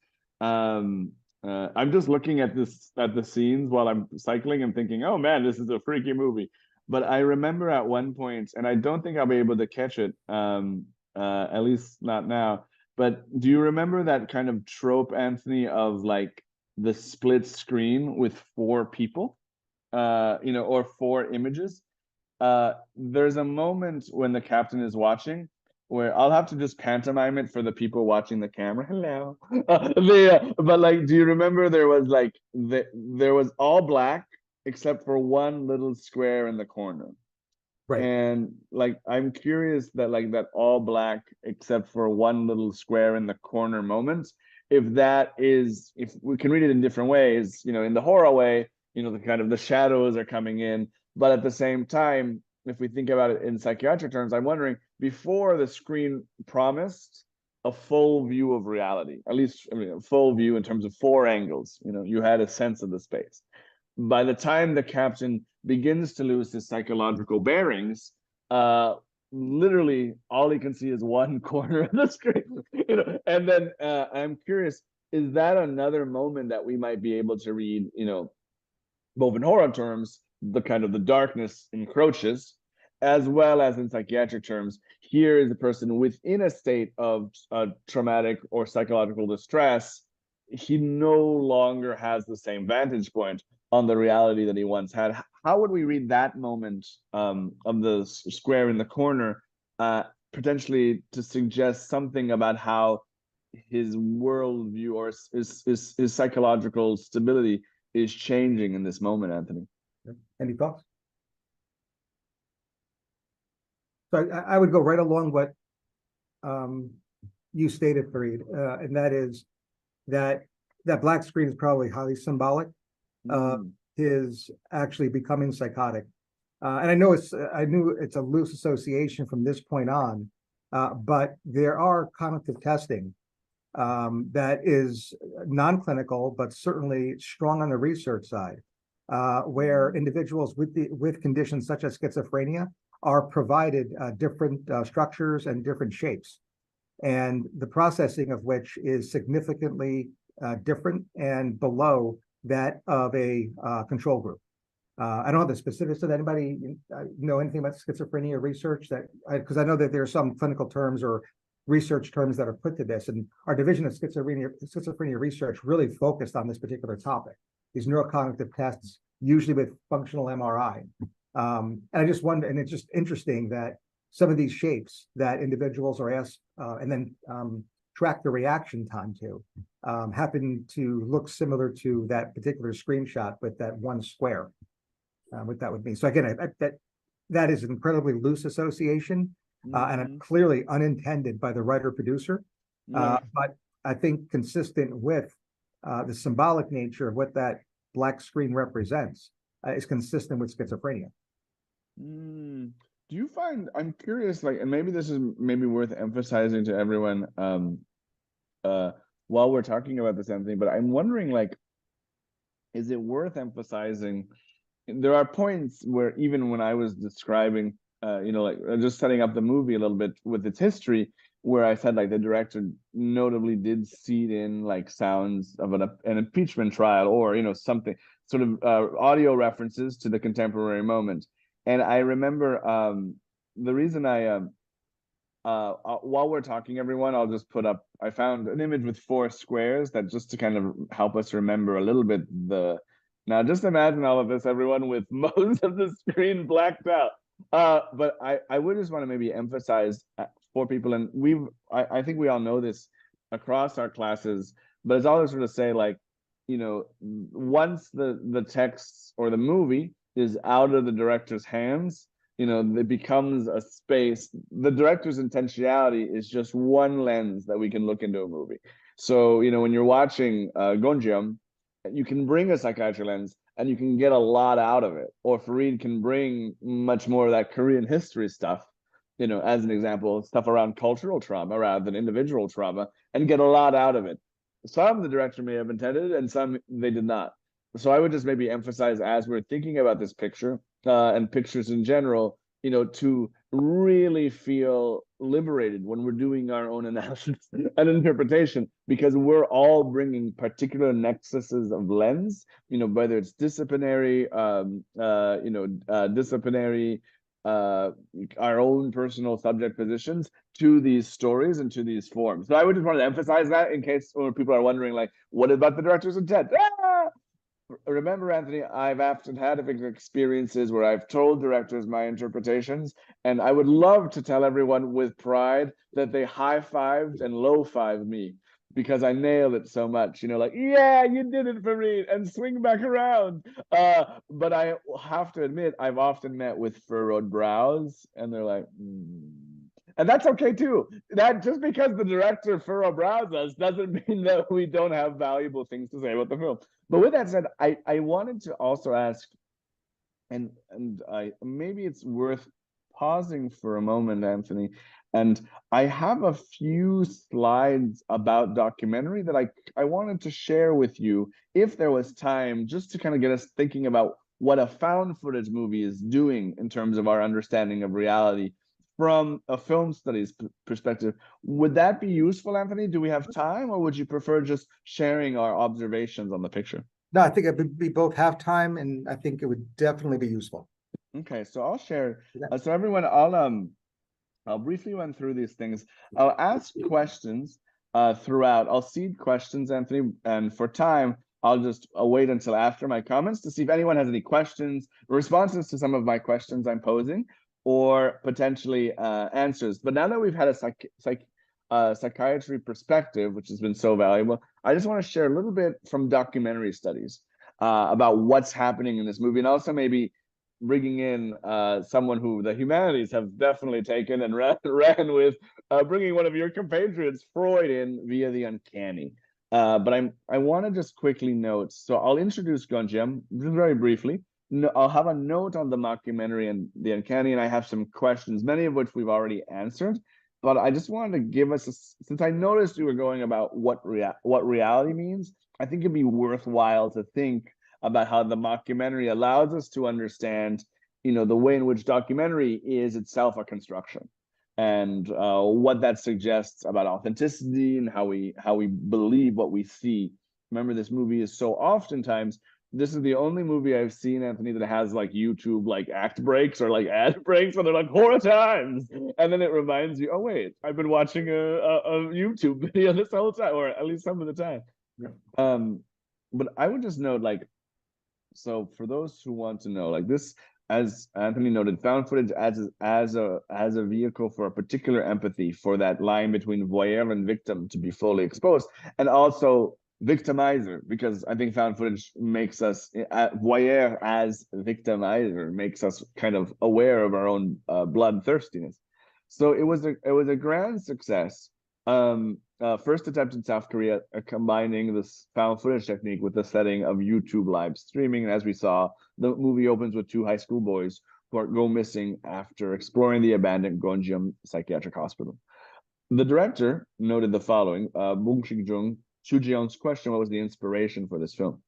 I'm just looking at the scenes while I'm cycling and thinking, oh man, this is a freaky movie. But I remember at one point, and I don't think I'll be able to catch it, at least not now. But do you remember that kind of trope, Anthony, of like the split screen with four people, or four images? There's a moment when the captain is watching, where I'll have to just pantomime it for the people watching the camera. Hello. But like, do you remember there was all black except for one little square in the corner. Right. And like, I'm curious that like that all black except for one little square in the corner moment, if we can read it in different ways, in the horror way, the kind of the shadows are coming in, but at the same time, if we think about it in psychiatric terms, I'm wondering, before the screen promised a full view of reality, at least, I mean, a full view in terms of 4 angles. You had a sense of the space. By the time the captain begins to lose his psychological bearings, literally all he can see is one corner of the screen. And then I'm curious, is that another moment that we might be able to read, both in horror terms, the kind of the darkness encroaches, as well as in psychiatric terms, here is a person within a state of traumatic or psychological distress. He no longer has the same vantage point on the reality that he once had. How would we read that moment of the square in the corner, potentially to suggest something about how his worldview or his psychological stability is changing in this moment, Anthony? Any thoughts? So I would go right along what you stated, Fareed, and that is that black screen is probably highly symbolic of his actually becoming psychotic. And I knew it's a loose association from this point on, but there are cognitive testing that is non-clinical, but certainly strong on the research side, where individuals with conditions such as schizophrenia are provided different structures and different shapes, and the processing of which is significantly different and below that of a control group. I don't know the specifics of anybody know anything about schizophrenia research, because I know that there are some clinical terms or research terms that are put to this, and our division of schizophrenia research really focused on this particular topic, these neurocognitive tests, usually with functional MRI. And I just wonder, and it's just interesting that some of these shapes that individuals are asked and then track the reaction time to happen to look similar to that particular screenshot with that one square, what that would mean. So again, that is an incredibly loose association and clearly unintended by the writer-producer, but I think consistent with the symbolic nature of what that black screen represents is consistent with schizophrenia. Do you find, I'm curious, like, and maybe this is maybe worth emphasizing to everyone while we're talking about this, Anthony, but I'm wondering, like, is it worth emphasizing? There are points where even when I was describing, like just setting up the movie a little bit with its history, where I said like the director notably did seed in like sounds of an impeachment trial, or something sort of audio references to the contemporary moment. And I remember the reason while we're talking, everyone, I'll just put up, I found an image with 4 squares that just to kind of help us remember a little bit now just imagine all of this, everyone, with most of the screen blacked out. But I would just want to maybe emphasize for people, and I think we all know this across our classes, but it's always sort of say, like, once the text or the movie is out of the director's hands, it becomes a space. The director's intentionality is just one lens that we can look into a movie. So, when you're watching Gonjiam, you can bring a psychiatry lens and you can get a lot out of it. Or Fareed can bring much more of that Korean history stuff, as an example, stuff around cultural trauma rather than individual trauma, and get a lot out of it. Some the director may have intended and some they did not. So I would just maybe emphasize, as we're thinking about this picture and pictures in general, to really feel liberated when we're doing our own analysis and interpretation, because we're all bringing particular nexuses of lens, whether it's disciplinary, our own personal subject positions to these stories and to these forms. So I would just want to emphasize that in case people are wondering, like, what about the director's intent? Remember, Anthony, I've often had experiences where I've told directors my interpretations, and I would love to tell everyone with pride that they high-fived and low-fived me because I nailed it so much, like, yeah, you did it, Fareed, and swing back around. But I have to admit, I've often met with furrowed brows, and they're like, And that's okay too. That just because the director furrow brows us doesn't mean that we don't have valuable things to say about the film. But with that said, I wanted to also ask, and maybe it's worth pausing for a moment, Anthony, and I have a few slides about documentary that I wanted to share with you if there was time, just to kind of get us thinking about what a found footage movie is doing in terms of our understanding of reality from a film studies perspective. Would that be useful, Anthony? Do we have time, or would you prefer just sharing our observations on the picture? No, I think we both have time, and I think it would definitely be useful. Okay, so I'll share. Yeah. So everyone, I'll briefly run through these things. I'll ask questions throughout. I'll seed questions, Anthony, and for time, I'll just wait until after my comments to see if anyone has any questions, responses to some of my questions I'm posing, or potentially answers. But now that we've had a psychiatry perspective, which has been so valuable, I just want to share a little bit from documentary studies about what's happening in this movie, and also maybe bringing in someone who the humanities have definitely taken and ran with, bringing one of your compatriots, Freud, in via the uncanny. But I want to just quickly note, so I'll introduce Gonjiam just very briefly. No, I'll have a note on the mockumentary and the uncanny, and I have some questions, many of which we've already answered. But I just wanted to give us, since I noticed you were going about what reality means, I think it'd be worthwhile to think about how the mockumentary allows us to understand, the way in which documentary is itself a construction, and what that suggests about authenticity and how we believe what we see. Remember, this movie is so oftentimes, this is the only movie I've seen, Anthony, that has like YouTube like act breaks or like ad breaks, and they're like horror times, and then it reminds you, oh wait, I've been watching a YouTube video this whole time, or at least some of the time. Yeah. But I would just note, like, so for those who want to know, like this, as Anthony noted, found footage as a vehicle for a particular empathy, for that line between voyeur and victim to be fully exposed, and also victimizer, because I think found footage makes us voyeur as victimizer, makes us kind of aware of our own bloodthirstiness. So it was a grand success. First attempt in South Korea, combining this found footage technique with the setting of YouTube live streaming. And as we saw, the movie opens with two high school boys who go missing after exploring the abandoned Gonjiam psychiatric hospital. The director noted the following, Bong Shik-jung, Chu Ji-young's question, what was the inspiration for this film?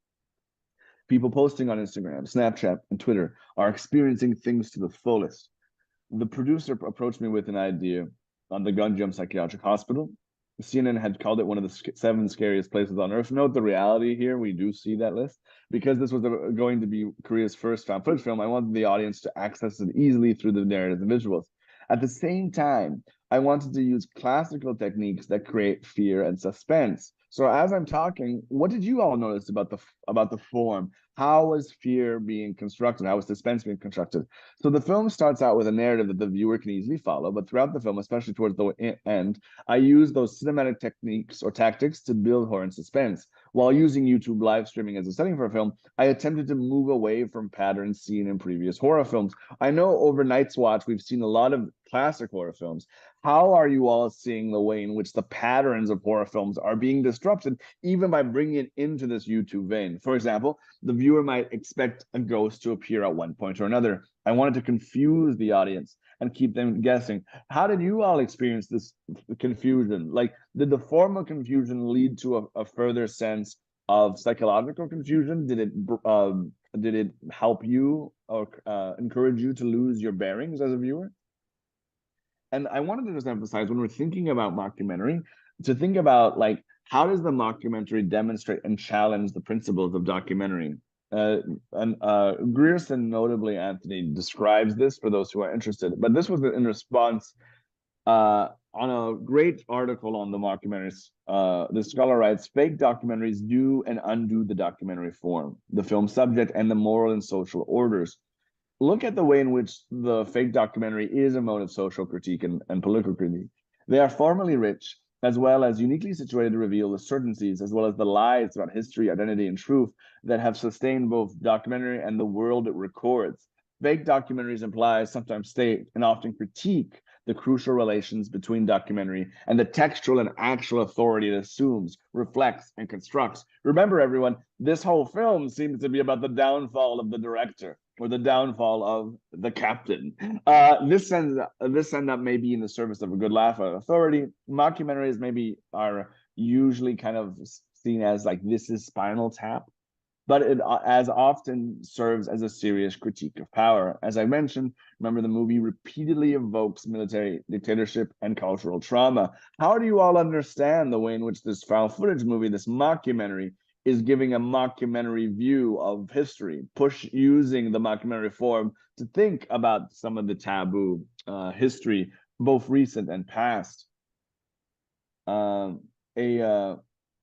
People posting on Instagram, Snapchat, and Twitter are experiencing things to the fullest. The producer approached me with an idea on the Gonjiam psychiatric hospital. CNN had called it one of the 7 scariest places on earth. Note the reality here, we do see that list. Because this was going to be Korea's first found footage film, I wanted the audience to access it easily through the narratives and visuals. At the same time, I wanted to use classical techniques that create fear and suspense. So as I'm talking, what did you all notice about the form? How was fear being constructed? How was suspense being constructed? So the film starts out with a narrative that the viewer can easily follow, but throughout the film, especially towards the end, I use those cinematic techniques or tactics to build horror and suspense. While using YouTube live streaming as a setting for a film, I attempted to move away from patterns seen in previous horror films. I know over Night's Watch, we've seen a lot of classic horror films. How are you all seeing the way in which the patterns of horror films are being disrupted, even by bringing it into this YouTube vein? For example, the viewer might expect a ghost to appear at one point or another. I wanted to confuse the audience and keep them guessing. How did you all experience this confusion? Like, did the formal confusion lead to a further sense of psychological confusion? Did it help you or encourage you to lose your bearings as a viewer? And I wanted to just emphasize, when we're thinking about mockumentary, to think about, like, how does the mockumentary demonstrate and challenge the principles of documentary? Grierson, notably, Anthony, describes this for those who are interested. But this was in response on a great article on the mockumentaries. The scholar writes, fake documentaries do and undo the documentary form, the film subject, and the moral and social orders. Look at the way in which the fake documentary is a mode of social critique and political critique. They are formally rich, as well as uniquely situated to reveal the certainties, as well as the lies about history, identity, and truth that have sustained both documentary and the world it records. Fake documentaries imply, sometimes state, and often critique the crucial relations between documentary and the textual and actual authority it assumes, reflects, and constructs. Remember, everyone, this whole film seems to be about the downfall of the director. or the downfall of the captain. This end up maybe in the service of a good laugh at authority. Mockumentaries maybe are usually kind of seen as like, this is Spinal Tap, but it as often serves as a serious critique of power. As I mentioned, remember the movie repeatedly evokes military dictatorship and cultural trauma. How do you all understand the way in which this found footage movie, this mockumentary, is giving a mockumentary view of history, using the mockumentary form to think about some of the taboo history, both recent and past? And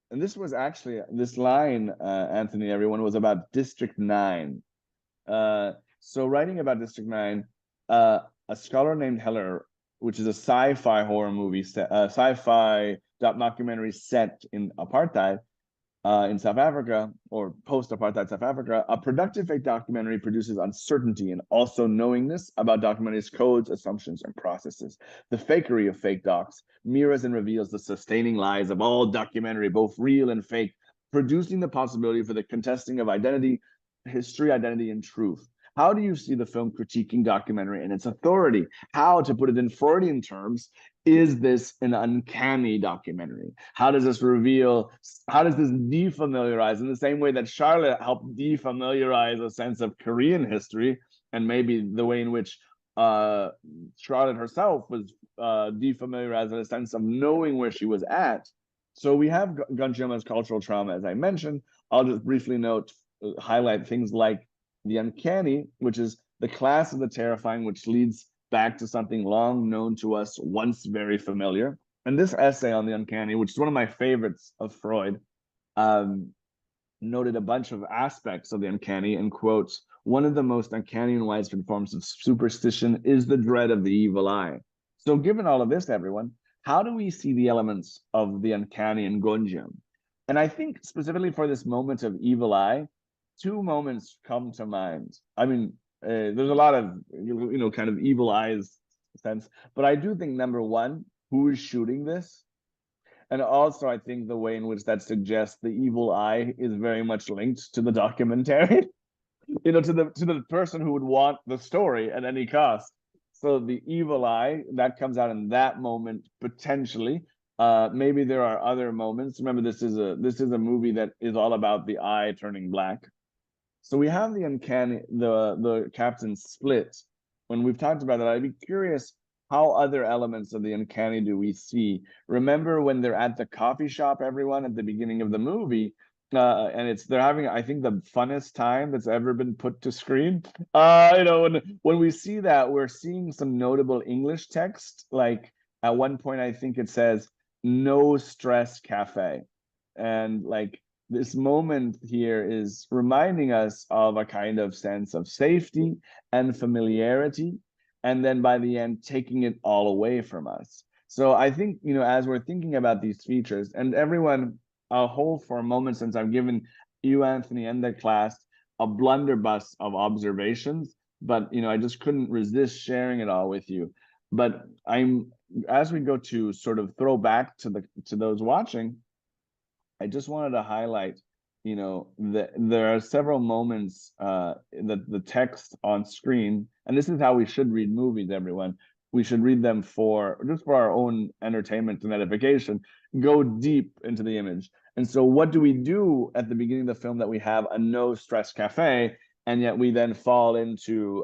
this was actually, this line, Anthony, everyone, was about District 9. So writing about District 9, a scholar named Heller, which is a sci-fi horror movie, sci-fi mockumentary set in apartheid, in South Africa, or post-apartheid South Africa. A productive fake documentary produces uncertainty and also knowingness about documentary's codes, assumptions, and processes. The fakery of fake docs mirrors and reveals the sustaining lies of all documentary, both real and fake, producing the possibility for the contesting of identity, history, identity, and truth. How do you see the film critiquing documentary and its authority? How, to put it in Freudian terms, is this an uncanny documentary? How does this reveal, how does this defamiliarize, in the same way that Charlotte helped defamiliarize a sense of Korean history, and maybe the way in which Charlotte herself was defamiliarized in a sense of knowing where she was at. So we have Gonjiam as cultural trauma, as I mentioned. I'll just briefly highlight things like the uncanny, which is the class of the terrifying, which leads back to something long known to us, once very familiar. And this essay on the uncanny, which is one of my favorites of Freud, noted a bunch of aspects of the uncanny and quotes, one of the most uncanny and widespread forms of superstition is the dread of the evil eye. So given all of this, everyone, how do we see the elements of the uncanny in Gonjiam? And I think specifically for this moment of evil eye, two moments come to mind. I mean, there's a lot of, kind of evil eyes sense, but I do think, number one, who is shooting this? And also, I think the way in which that suggests the evil eye is very much linked to the documentary, to the person who would want the story at any cost. So the evil eye, that comes out in that moment, potentially. Maybe there are other moments. Remember, this is a movie that is all about the eye turning black. So we have the uncanny, the captain's split. When we've talked about that, I'd be curious, how other elements of the uncanny do we see? Remember when they're at the coffee shop, everyone, at the beginning of the movie, and they're having, I think, the funnest time that's ever been put to screen. When we see that, we're seeing some notable English text. Like at one point, I think it says "No Stress Cafe," and like, this moment here is reminding us of a kind of sense of safety and familiarity, and then by the end, taking it all away from us. So I think, as we're thinking about these features, and everyone, I'll hold for a moment, since I've given you, Anthony, and the class a blunderbuss of observations, but, I just couldn't resist sharing it all with you. But as we go to sort of throw back to those watching, I just wanted to highlight, that there are several moments that the text on screen, and this is how we should read movies, everyone. We should read them for our own entertainment and edification, go deep into the image. And so what do we do at the beginning of the film that we have a no stress cafe, and yet we then fall into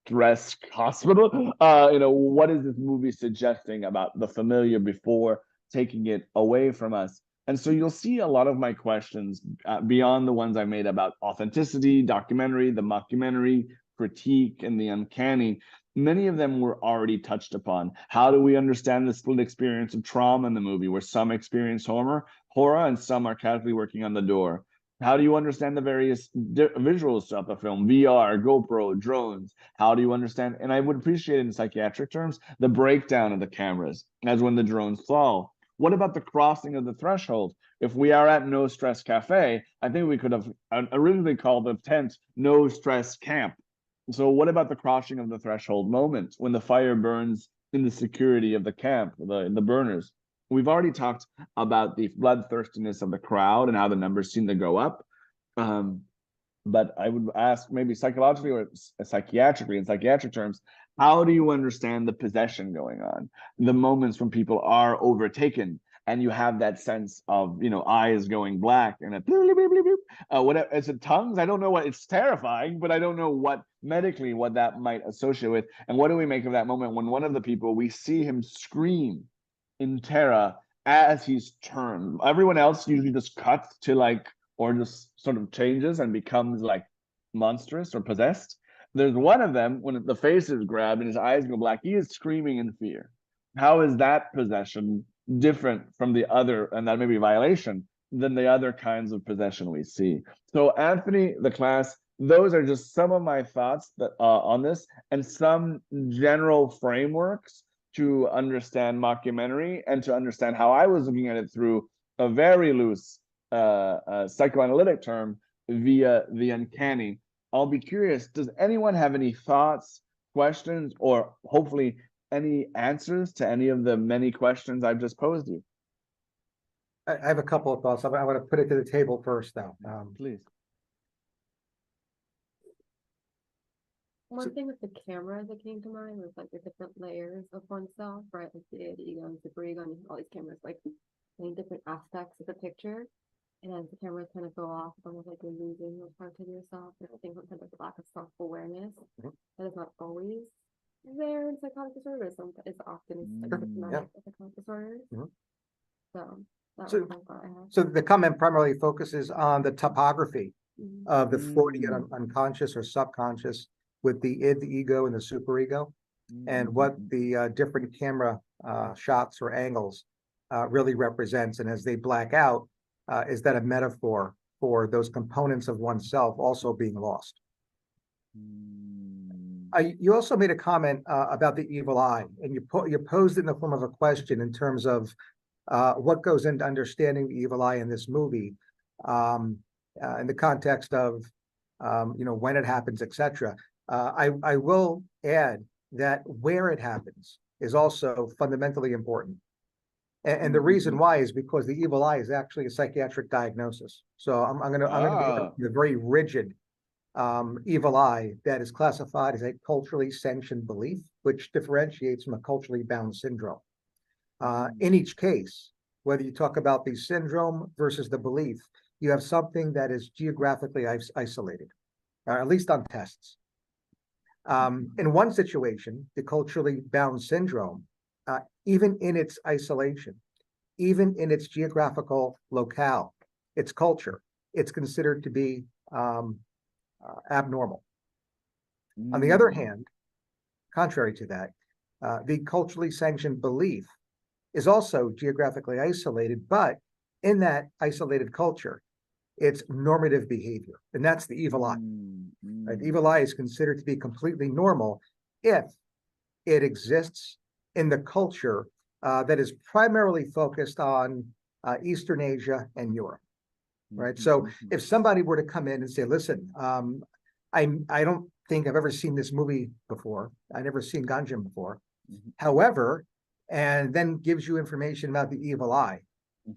stress hospital? What is this movie suggesting about the familiar before taking it away from us? And so you'll see a lot of my questions beyond the ones I made about authenticity, documentary, the mockumentary, critique, and the uncanny. Many of them were already touched upon. How do we understand the split experience of trauma in the movie, where some experience horror and some are casually working on the door? How do you understand the various visuals of the film? VR, GoPro, drones. How do you understand? And I would appreciate, in psychiatric terms, the breakdown of the cameras as when the drones fall. What about the crossing of the threshold? If we are at No Stress Cafe, I think we could have originally called the tent No Stress Camp. So what about the crossing of the threshold moment when the fire burns in the security of the camp, the burners? We've already talked about the bloodthirstiness of the crowd and how the numbers seem to go up. but I would ask maybe psychologically or psychiatrically, in psychiatric terms, how do you understand the possession going on? The moments when people are overtaken and you have that sense of, eyes going black and whatever, is it tongues? I don't know what, it's terrifying, but I don't know what medically what that might associate with. And what do we make of that moment when one of the people, we see him scream in terror as he's turned? Everyone else usually just cuts to or just sort of changes and becomes like monstrous or possessed. There's one of them, when the face is grabbed and his eyes go black, he is screaming in fear. How is that possession different from the other, and that may be violation, than the other kinds of possession we see? So Anthony, the class, those are just some of my thoughts that on this, and some general frameworks to understand mockumentary and to understand how I was looking at it through a very loose psychoanalytic term via the uncanny. I'll be curious, does anyone have any thoughts, questions, or hopefully any answers to any of the many questions I've just posed you? I have a couple of thoughts. I want to put it to the table first, though. Please. One thing with the camera that came to mind was like the different layers of oneself, right? Like the ego and super ego and all these cameras, like in different aspects of the picture. And as the cameras kind of go off, it's almost like you're losing those parts of yourself. And I think sometimes like the lack of self-awareness that is not always there in psychotic disorders. It's often symptomatic of psychotic disorders. So that was one thought I had. So the comment primarily focuses on the topography of the Freudian unconscious or subconscious with the id, the ego, and the superego, and what the different camera shots or angles really represents. And as they black out, is that a metaphor for those components of oneself also being lost? You also made a comment about the evil eye, and you posed it in the form of a question in terms of what goes into understanding the evil eye in this movie, in the context of when it happens, etc. I will add that where it happens is also fundamentally important. And the reason why is because the evil eye is actually a psychiatric diagnosis. So I'm going to be the very rigid evil eye that is classified as a culturally sanctioned belief, which differentiates from a culturally bound syndrome. In each case, whether you talk about the syndrome versus the belief, you have something that is geographically isolated, at least on tests. In one situation, the culturally bound syndrome, even in its isolation, even in its geographical locale, its culture, it's considered to be abnormal. On the other hand, contrary to that, the culturally sanctioned belief is also geographically isolated, but in that isolated culture, it's normative behavior, and that's the evil eye. Right? The evil eye is considered to be completely normal if it exists in the culture that is primarily focused on Eastern Asia and Europe, right? So if somebody were to come in and say, listen, I don't think I've ever seen this movie before. I've never seen Gonjiam before. However, and then gives you information about the evil eye.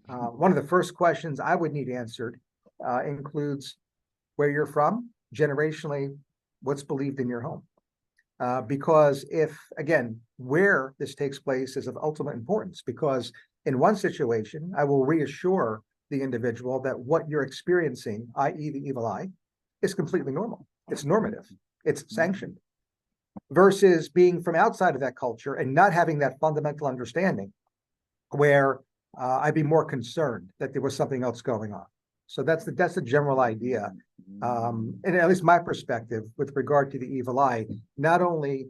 One of the first questions I would need answered includes where you're from, generationally, what's believed in your home. Because if, again, where this takes place is of ultimate importance, because in one situation, I will reassure the individual that what you're experiencing, i.e. the evil eye, is completely normal. It's normative. It's sanctioned. Versus being from outside of that culture and not having that fundamental understanding where I'd be more concerned that there was something else going on. So that's the general idea. And at least my perspective with regard to the evil eye, not only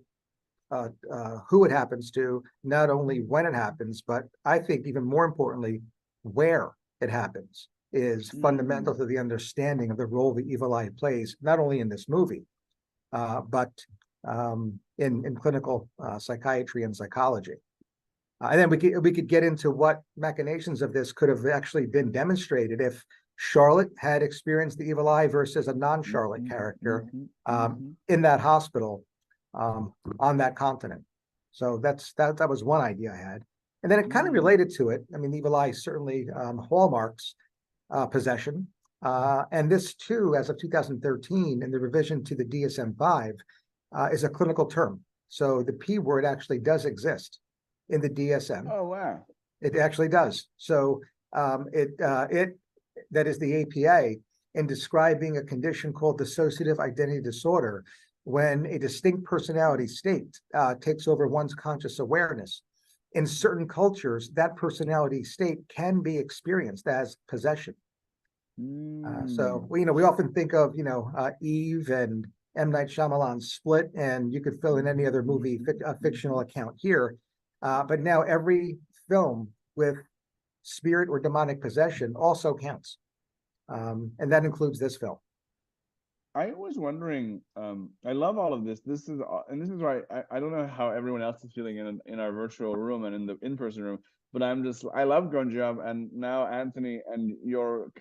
who it happens to, not only when it happens, but I think even more importantly, where it happens is fundamental to the understanding of the role the evil eye plays, not only in this movie, but in clinical psychiatry and psychology. And then we could get into what machinations of this could have actually been demonstrated if Charlotte had experienced the evil eye versus a non-Charlotte character in that hospital on that continent. So that was one idea I had. And then it kind of related to it. I mean, the evil eye certainly hallmarks possession. And this too, as of 2013, in the revision to the DSM-5, is a clinical term. So the P word actually does exist in the DSM. Oh, wow. It actually does. So that is the APA, in describing a condition called dissociative identity disorder, when a distinct personality state takes over one's conscious awareness. In certain cultures, that personality state can be experienced as possession. So we often think of Eve and M. Night Shyamalan's Split, and you could fill in any other movie fictional account here. But now every film with spirit or demonic possession also counts, and that includes this film. I was wondering, I love all of this. This is why I don't know how everyone else is feeling in our virtual room and in the in-person room, but I love Gonjiam, and now Anthony and your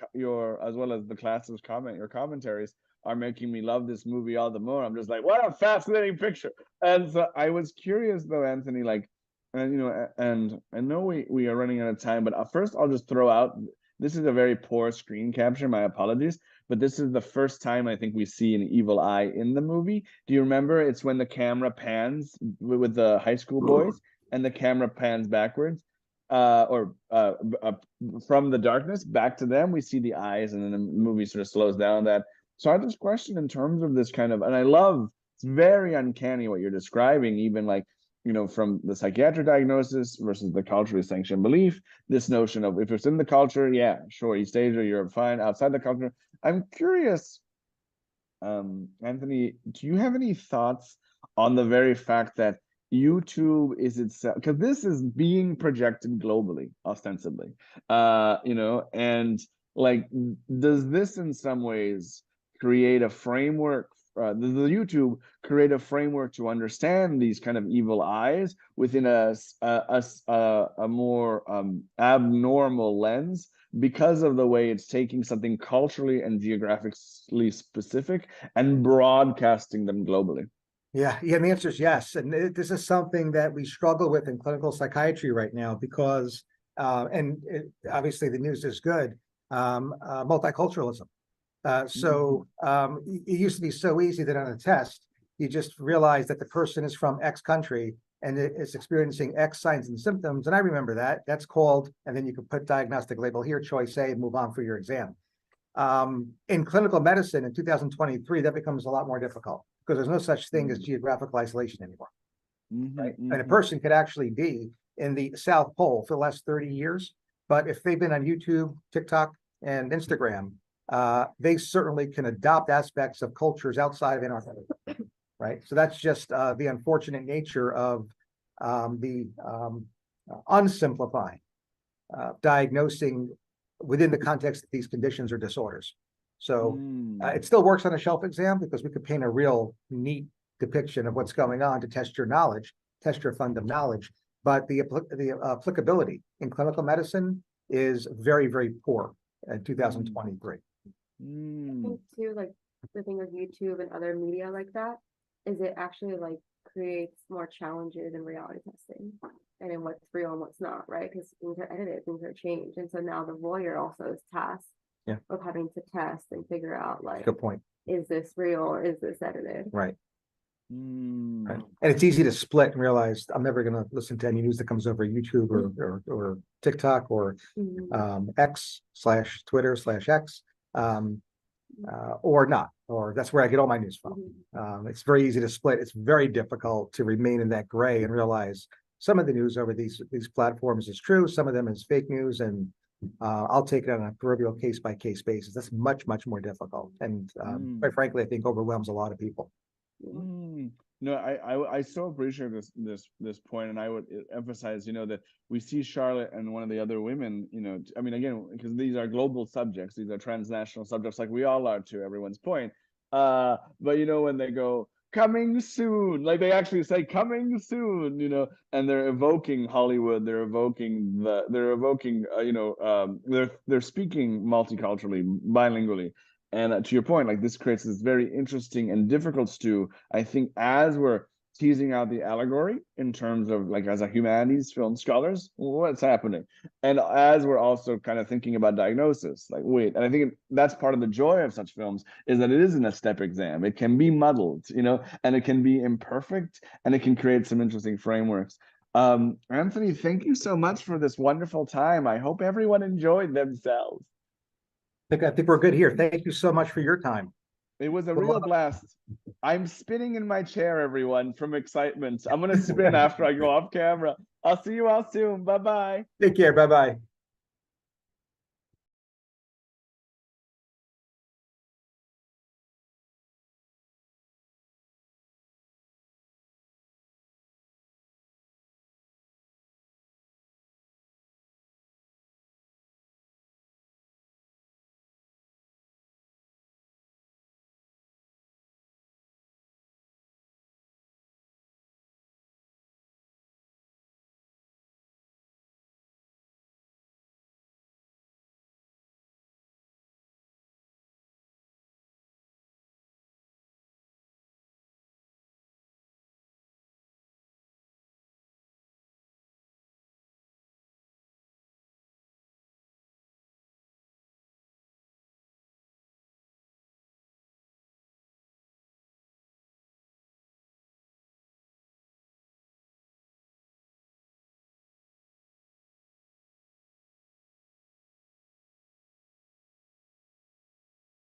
as well as the class's your commentaries are making me love this movie all the more. I'm just like, what a fascinating picture. And so I was curious though, Anthony, like, and I know we are running out of time, but first I'll just throw out, this is a very poor screen capture, my apologies, but this is the first time I think we see an evil eye in the movie. Do you remember? It's when the camera pans with the high school boys, and the camera pans backwards, from the darkness back to them. We see the eyes, and then the movie sort of slows down that. So I just question in terms of this kind of, and I love, it's very uncanny what you're describing, even like, from the psychiatric diagnosis versus the culturally sanctioned belief, this notion of if it's in the culture, yeah, sure, East Asia, Europe, fine. Outside the culture, I'm curious, Anthony, do you have any thoughts on the very fact that YouTube is itself, because this is being projected globally, ostensibly, and like, does this in some ways create a framework? Does the YouTube create a framework to understand these kind of evil eyes within a more abnormal lens, because of the way it's taking something culturally and geographically specific and broadcasting them globally? Yeah, the answer is yes. And this is something that we struggle with in clinical psychiatry right now, because, obviously the news is good, multiculturalism. It used to be so easy that on a test, you just realize that the person is from X country and is experiencing X signs and symptoms. And I remember that's called, and then you can put diagnostic label here, choice A, and move on for your exam. In clinical medicine in 2023, that becomes a lot more difficult, because there's no such thing as geographical isolation anymore. Right? And a person could actually be in the South Pole for the last 30 years, but if they've been on YouTube, TikTok, and Instagram, they certainly can adopt aspects of cultures outside of Antarctica, right? So that's just the unfortunate nature of the unsimplifying, diagnosing within the context of these conditions or disorders. So it still works on a shelf exam, because we could paint a real neat depiction of what's going on to test your knowledge, test your fund of knowledge. But the applicability in clinical medicine is very, very poor in 2023. I think too, like the thing with YouTube and other media like that, is it actually like creates more challenges in reality testing and in what's real and what's not, right? Because things are edited, things are changed. And so now the lawyer also is tasked of having to test and figure out, like, good point, is this real or is this edited? Right. Right. And it's easy to split and realize I'm never going to listen to any news that comes over YouTube or TikTok or X/Twitter/X, or not, or that's where I get all my news from. It's very easy to split. It's very difficult to remain in that gray and realize some of the news over these platforms is true, some of them is fake news, and I'll take it on a proverbial case-by-case basis. That's much, much more difficult, and quite frankly, I think overwhelms a lot of people. No, I so appreciate this point, and I would emphasize, that we see Charlotte and one of the other women, I mean, again, because these are global subjects, these are transnational subjects, like we all are, to everyone's point. But when they go coming soon, like they actually say coming soon, and they're evoking Hollywood, they're speaking multiculturally, bilingually. And to your point, like, this creates this very interesting and difficult stew, I think, as we're teasing out the allegory in terms of like as a humanities film scholars, what's happening? And as we're also kind of thinking about diagnosis, like wait, and I think that's part of the joy of such films is that it isn't a step exam. It can be muddled, you know, and it can be imperfect, and it can create some interesting frameworks. Anthony, thank you so much for this wonderful time. I hope everyone enjoyed themselves. I think we're good here. Thank you so much for your time. It was a Good real luck. blast. I'm spinning in my chair, everyone, from excitement. I'm gonna spin after I go off camera. I'll see you all soon. Bye-bye. Take care. Bye-bye.